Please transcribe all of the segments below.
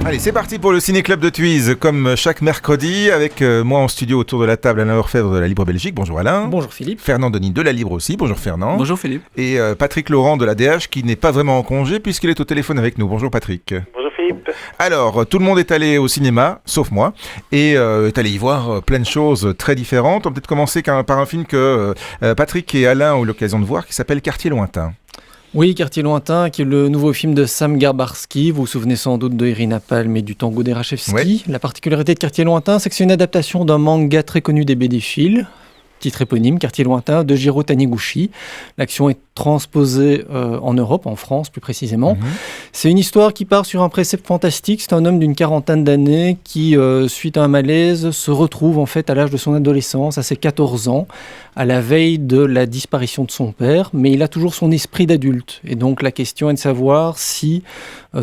Allez, c'est parti pour le Ciné-Club de Thuise, comme chaque mercredi, avec moi en studio autour de la table, Alain Orfèvre de la Libre Belgique. Bonjour Alain. Bonjour Philippe. Fernand Denis de la Libre aussi. Bonjour Fernand. Bonjour Philippe. Et Patrick Laurent de la DH qui n'est pas vraiment en congé puisqu'il est au téléphone avec nous. Bonjour Patrick. Bonjour Philippe. Alors, tout le monde est allé au cinéma, sauf moi, et est allé y voir plein de choses très différentes. On va peut-être commencer par un film que Patrick et Alain ont eu l'occasion de voir qui s'appelle Quartier Lointain. Oui, Quartier Lointain, qui est le nouveau film de Sam Garbarski. Vous vous souvenez sans doute de Irina Palm et du Tango d'Erachevski. Oui. La particularité de Quartier Lointain, c'est que c'est une adaptation d'un manga très connu des BD Phil, titre éponyme, Quartier Lointain, de Jiro Taniguchi. L'action est transposée en Europe, en France plus précisément. C'est une histoire qui part sur un précepte fantastique. C'est un homme d'une quarantaine d'années qui, suite à un malaise, se retrouve en fait à l'âge de son adolescence, à ses 14 ans, à la veille de la disparition de son père, mais il a toujours son esprit d'adulte. Et donc la question est de savoir si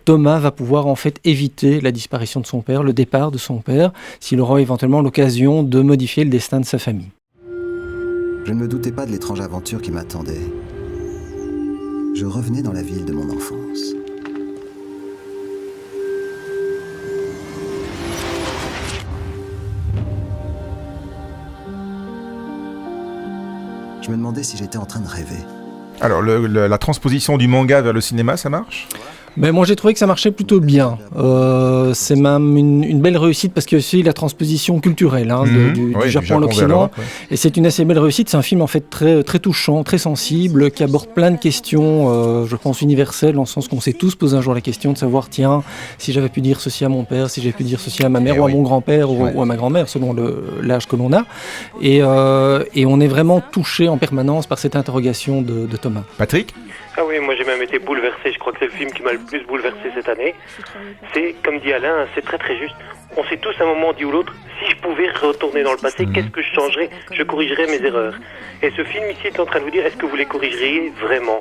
Thomas va pouvoir en fait éviter la disparition de son père, le départ de son père, s'il aura éventuellement l'occasion de modifier le destin de sa famille. Je ne me doutais pas de l'étrange aventure qui m'attendait. Je revenais dans la ville de mon enfance. Je me demandais si j'étais en train de rêver. Alors, la transposition du manga vers le cinéma, ça marche ? Ben moi j'ai trouvé que ça marchait plutôt bien. C'est même une belle réussite parce que c'est la transposition culturelle du Japon à l'Occident. Et c'est une assez belle réussite. C'est un film en fait très, très touchant, très sensible, qui aborde plein de questions, je pense universelles, dans le sens qu'on s'est tous posé un jour la question de savoir, tiens, si j'avais pu dire ceci à mon père, si j'avais pu dire ceci à ma mère ou à mon grand-père ou à ma grand-mère, selon l'âge que l'on a. Et on est vraiment touché en permanence par cette interrogation de Thomas. Patrick ? Ah oui, moi j'ai même été bouleversé, je crois que c'est le film qui m'a le plus bouleversé cette année. C'est, comme dit Alain, c'est très très juste. On s'est tous à un moment dit ou l'autre, si je pouvais retourner dans le passé, qu'est-ce que je changerais ? Je corrigerais mes erreurs. Et ce film ici est en train de vous dire, est-ce que vous les corrigeriez vraiment ?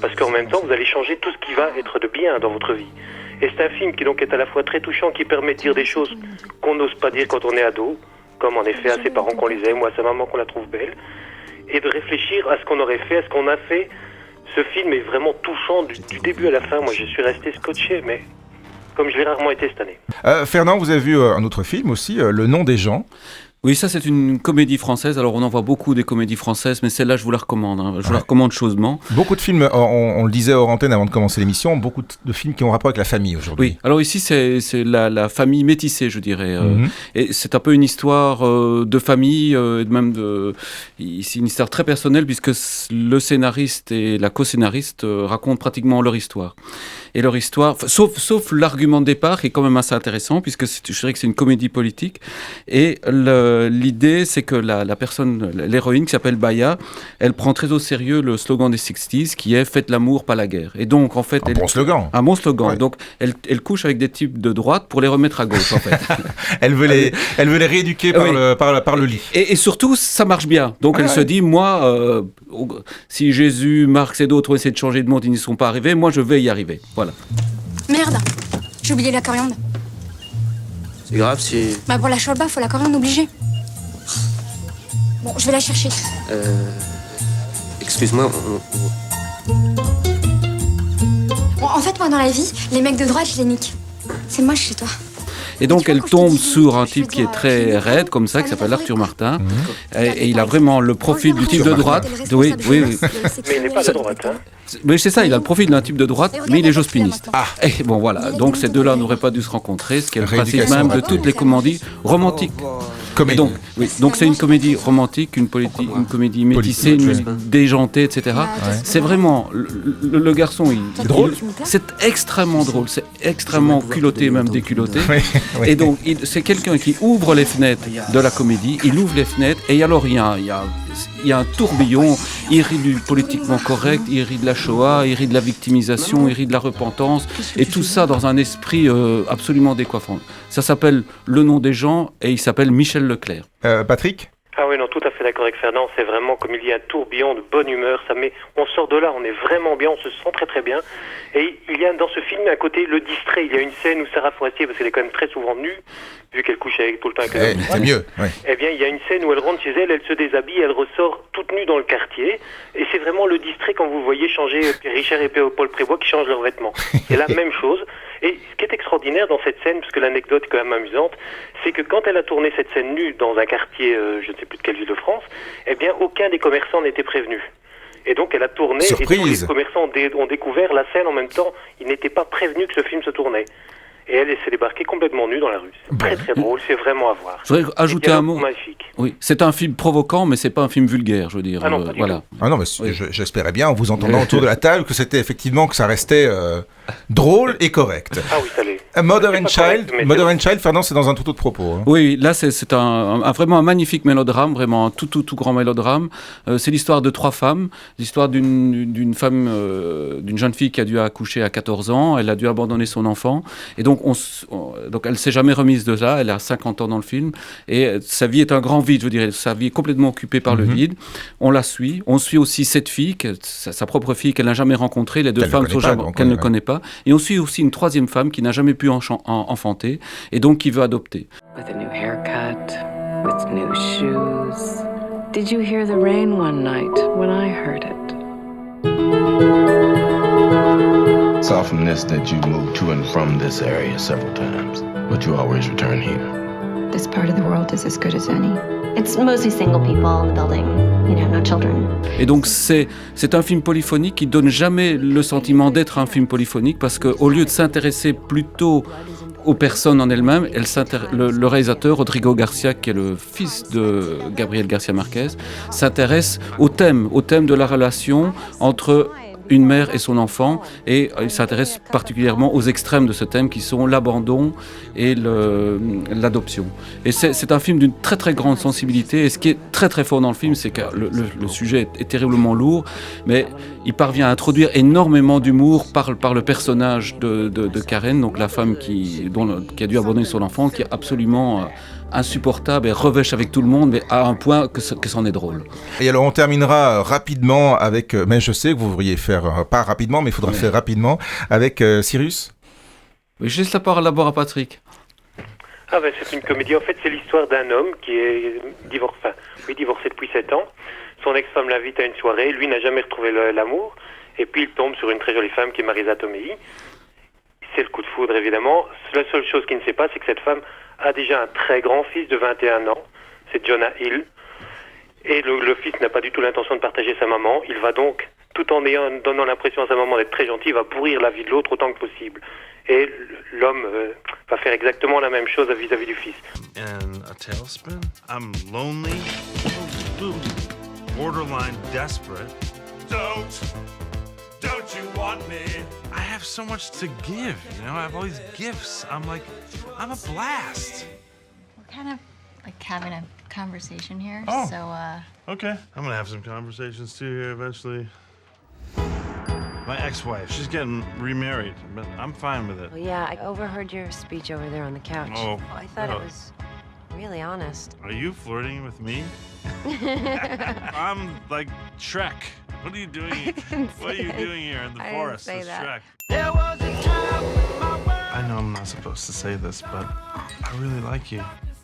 Parce qu'en même temps, vous allez changer tout ce qui va être de bien dans votre vie. Et c'est un film qui donc est à la fois très touchant, qui permet de dire des choses qu'on n'ose pas dire quand on est ado, comme en effet à ses parents qu'on les aime ou à sa maman qu'on la trouve belle, et de réfléchir à ce qu'on aurait fait, à ce qu'on a fait. Ce film est vraiment touchant du début à la fin. Moi, je suis resté scotché, mais comme je l'ai rarement été cette année. Fernand, vous avez vu un autre film aussi, Le nom des gens. Oui, ça c'est une comédie française. Alors on en voit beaucoup des comédies françaises, mais celle-là je vous la recommande. Je la recommande chaudement. Beaucoup de films, on le disait hors antenne avant de commencer l'émission, beaucoup de films qui ont rapport avec la famille aujourd'hui. Oui, alors ici c'est la famille métissée, je dirais. Et c'est un peu une histoire de famille, c'est une histoire très personnelle puisque le scénariste et la co-scénariste racontent pratiquement leur histoire. Et leur histoire, sauf l'argument de départ qui est quand même assez intéressant puisque je dirais que c'est une comédie politique. Et l'idée, c'est que la personne, l'héroïne qui s'appelle Baya, elle prend très au sérieux le slogan des 60s qui est « Faites l'amour, pas la guerre ». Et donc, en fait... Bon slogan. Un bon slogan. Ouais. Donc, elle couche avec des types de droite pour les remettre à gauche, en fait. Elle veut les rééduquer par le lit. Et surtout, ça marche bien. Donc, elle se dit, moi, si Jésus, Marx et d'autres ont essayé de changer de monde, ils n'y sont pas arrivés, moi, je vais y arriver. Voilà. Merde, j'ai oublié la coriandre. C'est grave si... Bah pour la cholba, faut la coriandre obligée. Bon, je vais la chercher. Excuse-moi, Bon, en fait, moi, dans la vie, les mecs de droite, je les nique. C'est moche chez toi. Et donc, elle tombe sur un type qui est très raide, comme ça, qui s'appelle Arthur Martin. Et il a vraiment le profil du type de droite. Oui. Mais il n'est pas de droite, hein. Oui, c'est ça, il a le profil d'un type de droite, mais il est jospiniste. Et bon, voilà. Donc, ces deux-là n'auraient pas dû se rencontrer, ce qui est le principe même de toutes les comédies romantiques. Donc c'est une comédie romantique, une comédie métissée, déjantée, etc. C'est vraiment le garçon. C'est drôle. C'est extrêmement drôle, c'est extrêmement culotté, même déculotté. Et donc c'est quelqu'un qui ouvre les fenêtres de la comédie. Il ouvre les fenêtres et alors il y a un tourbillon. Il rit du politiquement correct, il rit de la Shoah, il rit de la victimisation, il rit de la repentance, et tout ça dans un esprit absolument décoiffant. Ça s'appelle Le nom des gens et il s'appelle Michel Leclerc. Patrick ? Ah oui, non, tout à fait d'accord avec Fernand. C'est vraiment comme il y a un tourbillon de bonne humeur. On sort de là, on est vraiment bien, on se sent très très bien. Et il y a dans ce film, à côté, le distrait. Il y a une scène où Sarah Forestier, parce qu'elle est quand même très souvent nue, vu qu'elle couche tout le temps avec les hommes. C'est mieux, ouais. Eh bien, il y a une scène où elle rentre chez elle, elle se déshabille, elle ressort toute nue dans le quartier. Et c'est vraiment le distrait quand vous voyez changer Pierre Richard et Paul Prébois qui changent leurs vêtements. C'est la même chose. Et ce qui est extraordinaire dans cette scène, parce que l'anecdote est quand même amusante, c'est que quand elle a tourné cette scène nue dans un quartier, je ne sais plus de quelle ville de France, eh bien, aucun des commerçants n'était prévenu. Et donc elle a tourné, Surprise. Et tous les commerçants ont découvert la scène en même temps. Ils n'étaient pas prévenus que ce film se tournait. Et elle s'est débarquée complètement nue dans la rue. C'est très très drôle, c'est vraiment à voir. Je voudrais ajouter un mot. Magnifique. Oui, c'est un film provoquant, mais c'est pas un film vulgaire, je veux dire. Ah non, pas du voilà. Ah non, mais j'espérais bien, en vous entendant autour de la table, que c'était effectivement que ça restait drôle et correct. Ah oui, ça l'est. Mother and Child, Fernand, c'est dans un tout autre propos. Hein. Oui, là c'est vraiment un magnifique mélodrame, vraiment un tout grand mélodrame. C'est l'histoire de 3 femmes, l'histoire d'une femme, d'une jeune fille qui a dû accoucher à 14 ans, elle a dû abandonner son enfant, et donc elle s'est jamais remise de là, elle a 50 ans dans le film, et sa vie est un grand vide, je dirais, sa vie est complètement occupée par le vide. On la suit, on suit aussi cette fille, sa propre fille qu'elle n'a jamais rencontrée, les 2 femmes qu'elle ne connaît pas, et on suit aussi une 3e femme qui n'a jamais pu enfanter, et donc qui veut adopter. With a new haircut, with new shoes. Did you hear the rain one night when I heard it? It's often this that you move to and from this area several times, but you always return here. This part of the world is as good as any. It's mostly single people in the building, no children. Et donc c'est un film polyphonique qui donne jamais le sentiment d'être un film polyphonique, parce qu'au lieu de s'intéresser plutôt aux personnes en elles-mêmes, le réalisateur Rodrigo Garcia, qui est le fils de Gabriel Garcia Marquez, s'intéresse au thème de la relation entre une mère et son enfant, et il s'intéresse particulièrement aux extrêmes de ce thème qui sont l'abandon et l'adoption. Et c'est un film d'une très très grande sensibilité, et ce qui est très très fort dans le film, c'est que le sujet est terriblement lourd, mais il parvient à introduire énormément d'humour par le personnage de Karen, donc la femme qui a dû abandonner son enfant, qui est absolument insupportable et revêche avec tout le monde, mais à un point que c'en est drôle. Et alors on terminera rapidement avec, mais je sais que vous voudriez faire, pas rapidement, mais il faudra faire rapidement, avec Cyrus. Oui, je laisse la parole d'abord à Patrick. Ah ben c'est une comédie, en fait c'est l'histoire d'un homme qui est divorcé depuis 7 ans. Son ex-femme l'invite à une soirée, lui n'a jamais retrouvé l'amour, et puis il tombe sur une très jolie femme qui est Marisa Tomei. C'est le coup de foudre évidemment. La seule chose qu'il ne sait pas, c'est que cette femme a déjà un très grand fils de 21 ans, c'est Jonah Hill, et le fils n'a pas du tout l'intention de partager sa maman. Il va donc, tout en donnant l'impression à sa maman d'être très gentil, va pourrir la vie de l'autre autant que possible. Et l'homme va faire exactement la même chose vis-à-vis du fils. And a tailspin? I'm lonely, borderline desperate. Don't you want me? I have so much to give, I have all these gifts. I'm a blast. We're kind of having a conversation here, Okay. I'm gonna have some conversations too here eventually. My ex-wife, she's getting remarried, but I'm fine with it. Well, yeah, I overheard your speech over there on the couch. Oh. I thought it was really honest. Are you flirting with me? I'm like Shrek. What are you doing? What are you doing here in the forest? Didn't say that. I know I'm not supposed to say this, but I really like you.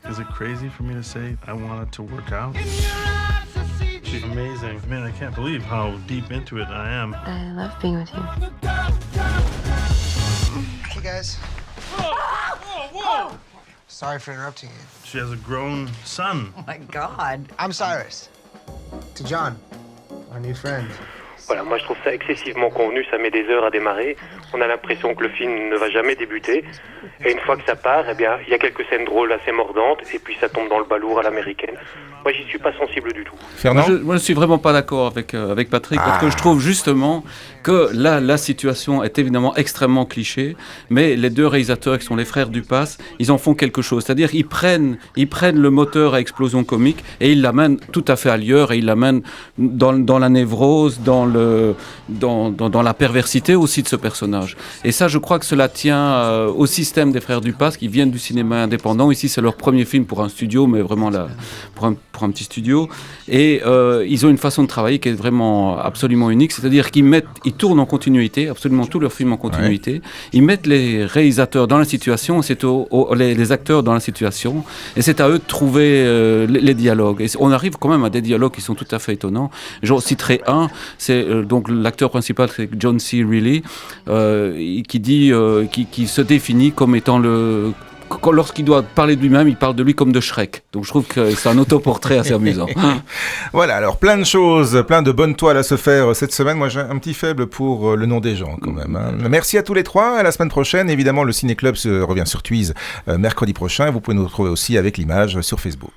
Is it crazy for me to say I want it to work out? She's amazing. Man, I can't believe how deep into it I am. I love being with you. Hey guys. Whoa! Sorry for interrupting you. She has a grown son. Oh my God. I'm Cyrus. To John, our new friend. Voilà, moi je trouve ça excessivement convenu, ça met des heures à démarrer. On a l'impression que le film ne va jamais débuter. Et une fois que ça part, eh bien, il y a quelques scènes drôles assez mordantes, et puis ça tombe dans le balourd à l'américaine. Moi, j'y suis pas sensible du tout. Fernand ? Moi, je suis vraiment pas d'accord avec Patrick, parce que je trouve justement que là, la situation est évidemment extrêmement cliché, mais les 2 réalisateurs qui sont les frères Dupas, ils en font quelque chose. C'est-à-dire, ils prennent le moteur à explosion comique et ils l'amènent tout à fait ailleurs, et ils l'amènent dans la névrose, dans la perversité aussi de ce personnage. Et ça, je crois que cela tient au système des frères Dupas, qui viennent du cinéma indépendant. Ici, c'est leur premier film pour un studio, mais vraiment pour pour un petit studio. Et ils ont une façon de travailler qui est vraiment absolument unique. C'est-à-dire qu'ils tournent en continuité, absolument tous leurs films en continuité. Ouais. Ils mettent les réalisateurs dans la situation, c'est les acteurs dans la situation. Et c'est à eux de trouver les dialogues. Et on arrive quand même à des dialogues qui sont tout à fait étonnants. J'en citerai un, c'est donc l'acteur principal, c'est John C. Reilly, qui se définit comme étant lorsqu'il doit parler de lui-même, il parle de lui comme de Shrek. Donc je trouve que c'est un autoportrait assez amusant. Voilà, alors plein de choses, plein de bonnes toiles à se faire cette semaine. Moi j'ai un petit faible pour le nom des gens quand même. Hein. Merci à tous les trois, à la semaine prochaine. Évidemment, le Ciné Club revient sur Tuise mercredi prochain. Vous pouvez nous retrouver aussi avec l'image sur Facebook.